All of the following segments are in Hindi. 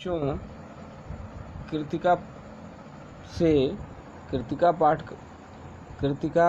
बच्चों, कृतिका से कृतिका पाठ कृतिका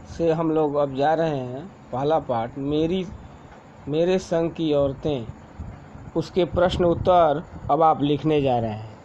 से हम लोग अब जा रहे हैं पहला पाठ मेरे संग की औरतें, उसके प्रश्न उत्तर अब आप लिखने जा रहे हैं।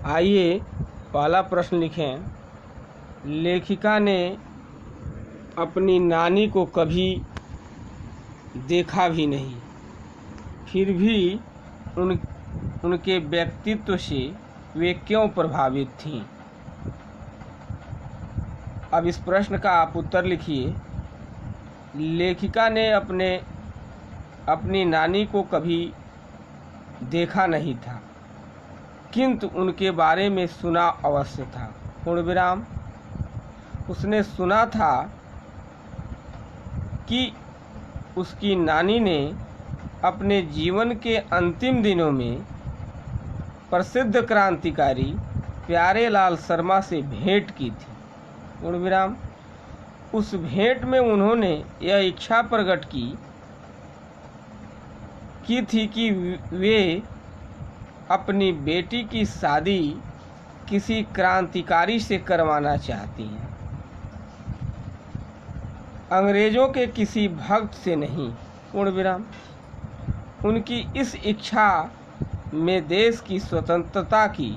आइए पहला प्रश्न लिखें। लेखिका ने अपनी नानी को कभी देखा भी नहीं, फिर भी उनके व्यक्तित्व से वे क्यों प्रभावित थीं? अब इस प्रश्न का आप उत्तर लिखिए। लेखिका ने अपनी नानी को कभी देखा नहीं था, किंतु उनके बारे में सुना अवश्य था। पूर्ण विराम। उसने सुना था कि उसकी नानी ने अपने जीवन के अंतिम दिनों में प्रसिद्ध क्रांतिकारी प्यारेलाल शर्मा से भेंट की थी। पूर्ण विराम। उस भेंट में उन्होंने यह इच्छा प्रकट की थी कि वे अपनी बेटी की शादी किसी क्रांतिकारी से करवाना चाहती हैं, अंग्रेजों के किसी भक्त से नहीं। पूर्ण विराम। उनकी इस इच्छा में देश की स्वतंत्रता की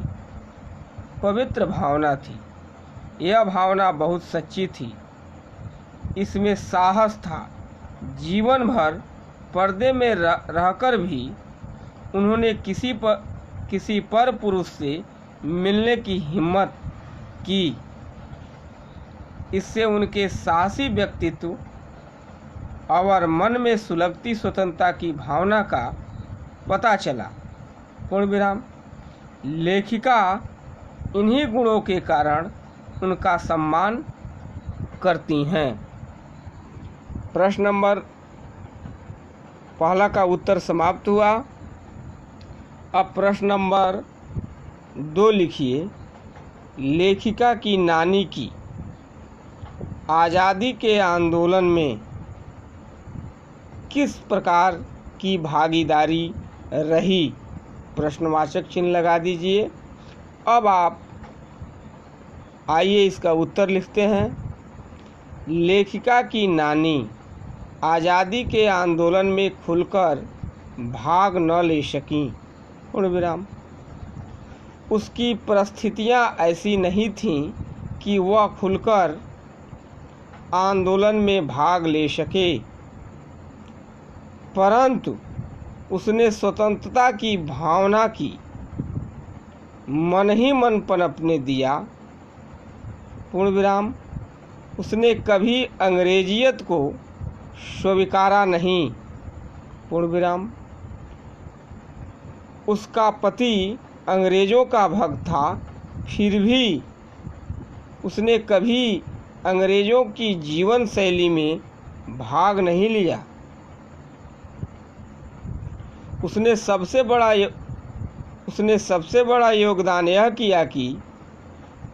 पवित्र भावना थी। यह भावना बहुत सच्ची थी। इसमें साहस था। जीवन भर पर्दे में रहकर भी उन्होंने किसी पर पुरुष से मिलने की हिम्मत की। इससे उनके साहसी व्यक्तित्व और मन में सुलगती स्वतंत्रता की भावना का पता चला। पूर्ण विराम। लेखिका इन्हीं गुणों के कारण उनका सम्मान करती हैं। प्रश्न नंबर पहला का उत्तर समाप्त हुआ। अब प्रश्न नंबर 2 लिखिए। लेखिका की नानी की आज़ादी के आंदोलन में किस प्रकार की भागीदारी रही? प्रश्नवाचक चिन्ह लगा दीजिए। अब आप आइए इसका उत्तर लिखते हैं। लेखिका की नानी आज़ादी के आंदोलन में खुलकर भाग न ले सकीं। पूर्ण विराम। उसकी परिस्थितियां ऐसी नहीं थीं कि वह खुलकर आंदोलन में भाग ले सके, परंतु उसने स्वतंत्रता की भावना की मन ही मन पनपने दिया। पूर्ण विराम। उसने कभी अंग्रेजियत को स्वीकारा नहीं। पूर्ण विराम। उसका पति अंग्रेज़ों का भक्त था, फिर भी उसने कभी अंग्रेज़ों की जीवन शैली में भाग नहीं लिया। उसने सबसे बड़ा योगदान यह किया कि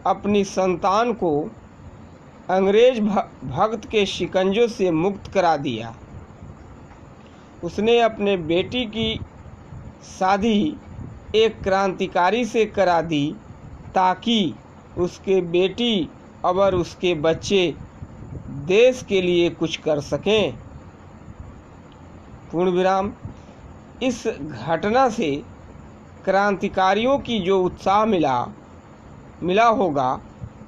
अपनी संतान को अंग्रेज भक्त के शिकंजों से मुक्त करा दिया। उसने अपने बेटी की शादी एक क्रांतिकारी से करा दी ताकि उसके बेटी और उसके बच्चे देश के लिए कुछ कर सकें। पूर्ण विराम। इस घटना से क्रांतिकारियों की जो उत्साह मिला होगा,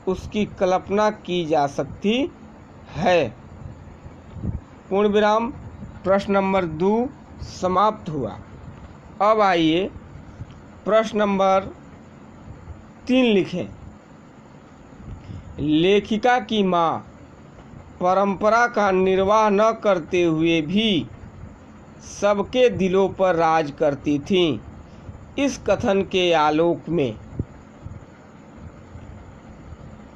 उसकी कल्पना की जा सकती है। पूर्ण विराम। प्रश्न नंबर 2 समाप्त हुआ। अब आइए प्रश्न नंबर 3 लिखें। लेखिका की माँ परंपरा का निर्वाह न करते हुए भी सबके दिलों पर राज करती थीं। इस कथन के आलोक में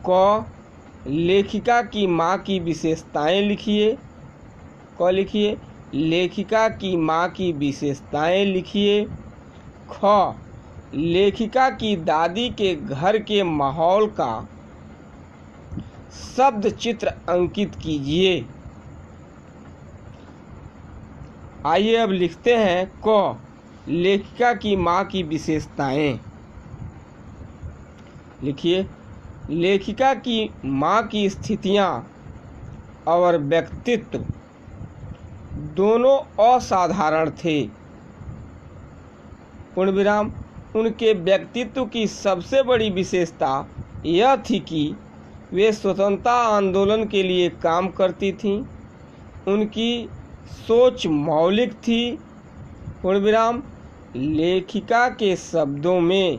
क लेखिका की माँ की विशेषताएं लिखिए। क लिखिए लेखिका की माँ की विशेषताएं लिखिए। ख लेखिका की दादी के घर के माहौल का शब्द चित्र अंकित कीजिए। आइए अब लिखते हैं क लेखिका की माँ की विशेषताएं। लिखिए, लेखिका की माँ की स्थितियाँ और व्यक्तित्व दोनों असाधारण थे। पूर्ण विराम। उनके व्यक्तित्व की सबसे बड़ी विशेषता यह थी कि वे स्वतंत्रता आंदोलन के लिए काम करती थीं। उनकी सोच मौलिक थी। पूर्ण विराम। लेखिका के शब्दों में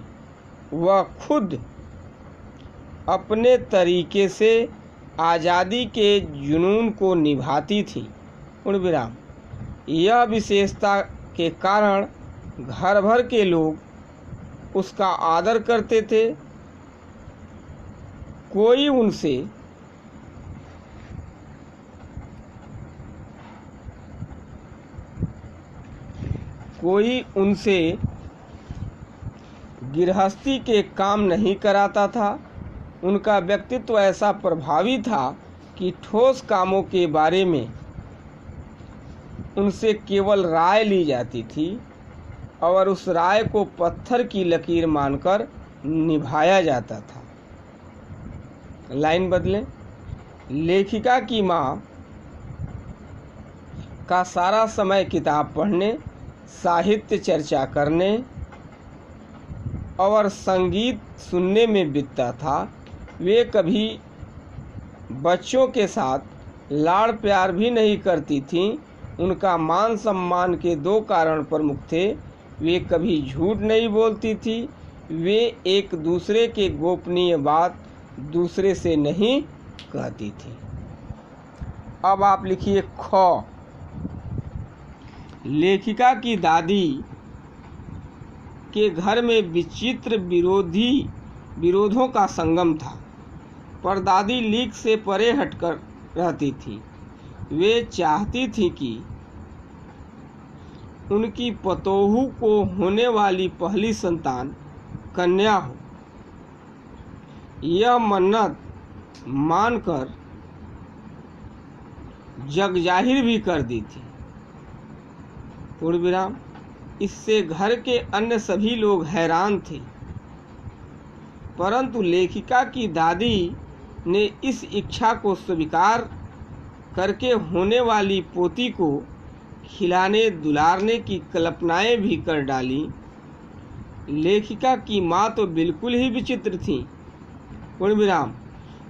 वह खुद अपने तरीके से आज़ादी के जुनून को निभाती थी। पूर्ण विराम। यह विशेषता के कारण घर भर के लोग उसका आदर करते थे। कोई उनसे गृहस्थी के काम नहीं कराता था। उनका व्यक्तित्व ऐसा प्रभावी था कि ठोस कामों के बारे में उनसे केवल राय ली जाती थी और उस राय को पत्थर की लकीर मानकर निभाया जाता था। लाइन बदलें। लेखिका की माँ का सारा समय किताब पढ़ने, साहित्य चर्चा करने और संगीत सुनने में बीतता था। वे कभी बच्चों के साथ लाड़ प्यार भी नहीं करती थीं। उनका मान सम्मान के दो कारण प्रमुख थे। वे कभी झूठ नहीं बोलती थी। वे एक दूसरे के गोपनीय बात दूसरे से नहीं कहती थी। अब आप लिखिए ख। लेखिका की दादी के घर में विचित्र विरोधों का संगम था। पर दादी लीक से परे हटकर रहती थी। वे चाहती थी कि उनकी पतोहू को होने वाली पहली संतान कन्या हो। यह मन्नत मानकर जग जाहिर भी कर दी थी। पूर्ण विराम। इससे घर के अन्य सभी लोग हैरान थे, परंतु लेखिका की दादी ने इस इच्छा को स्वीकार करके होने वाली पोती को खिलाने दुलारने की कल्पनाएं भी कर डाली। लेखिका की माँ तो बिल्कुल ही विचित्र थी। पूर्ण विराम।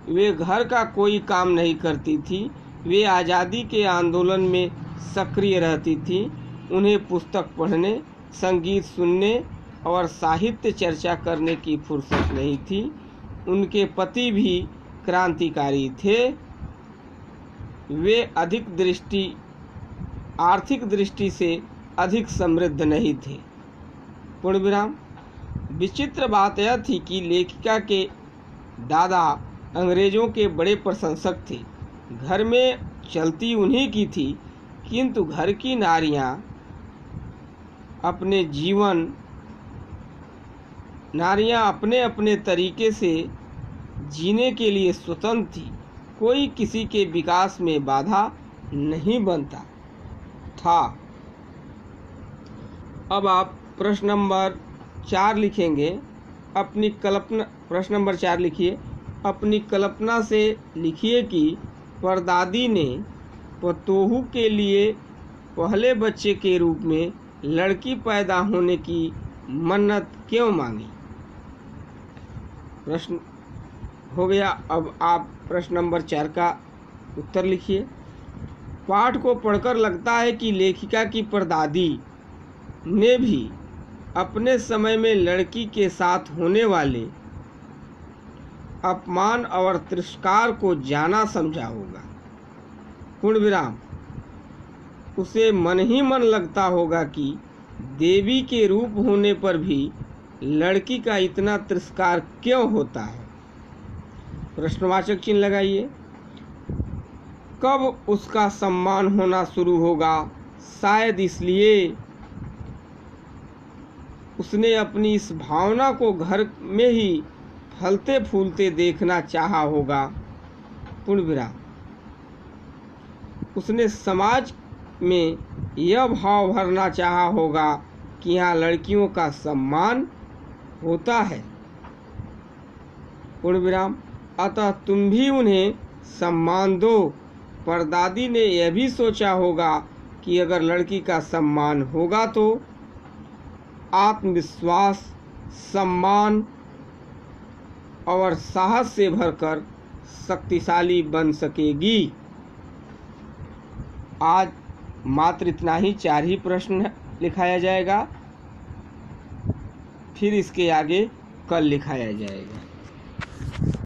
वे घर का कोई काम नहीं करती थी। वे आज़ादी के आंदोलन में सक्रिय रहती थी। उन्हें पुस्तक पढ़ने, संगीत सुनने और साहित्य चर्चा करने की फुर्सत नहीं थी। उनके पति भी क्रांतिकारी थे। वे आर्थिक दृष्टि से अधिक समृद्ध नहीं थे। पूर्ण विराम। विचित्र बात यह थी कि लेखिका के दादा अंग्रेजों के बड़े प्रशंसक थे। घर में चलती उन्हीं की थी, किंतु घर की नारियां अपने अपने तरीके से जीने के लिए स्वतंत्र थी। कोई किसी के विकास में बाधा नहीं बनता था। अब आप प्रश्न नंबर 4 लिखेंगे। प्रश्न नंबर 4 लिखिए। अपनी कल्पना से लिखिए कि परदादी ने पतोहू के लिए पहले बच्चे के रूप में लड़की पैदा होने की मन्नत क्यों मांगी। प्रश्न हो गया। अब आप प्रश्न नंबर 4 का उत्तर लिखिए। पाठ को पढ़कर लगता है कि लेखिका की परदादी ने भी अपने समय में लड़की के साथ होने वाले अपमान और तिरस्कार को जाना समझा होगा। पूर्ण विराम। उसे मन ही मन लगता होगा कि देवी के रूप होने पर भी लड़की का इतना तिरस्कार क्यों होता है। प्रश्नवाचक चिन्ह लगाइए। कब उसका सम्मान होना शुरू होगा। शायद इसलिए उसने अपनी इस भावना को घर में ही फलते फूलते देखना चाहा होगा। पूर्ण विराम। उसने समाज में यह भाव भरना चाहा होगा कि यहाँ लड़कियों का सम्मान होता है। पूर्ण विराम। अतः तुम भी उन्हें सम्मान दो। परदादी ने यह भी सोचा होगा कि अगर लड़की का सम्मान होगा तो आत्मविश्वास, सम्मान और साहस से भरकर शक्तिशाली बन सकेगी। आज मात्र इतना ही, 4 ही प्रश्न लिखाया जाएगा, फिर इसके आगे कल लिखाया जाएगा।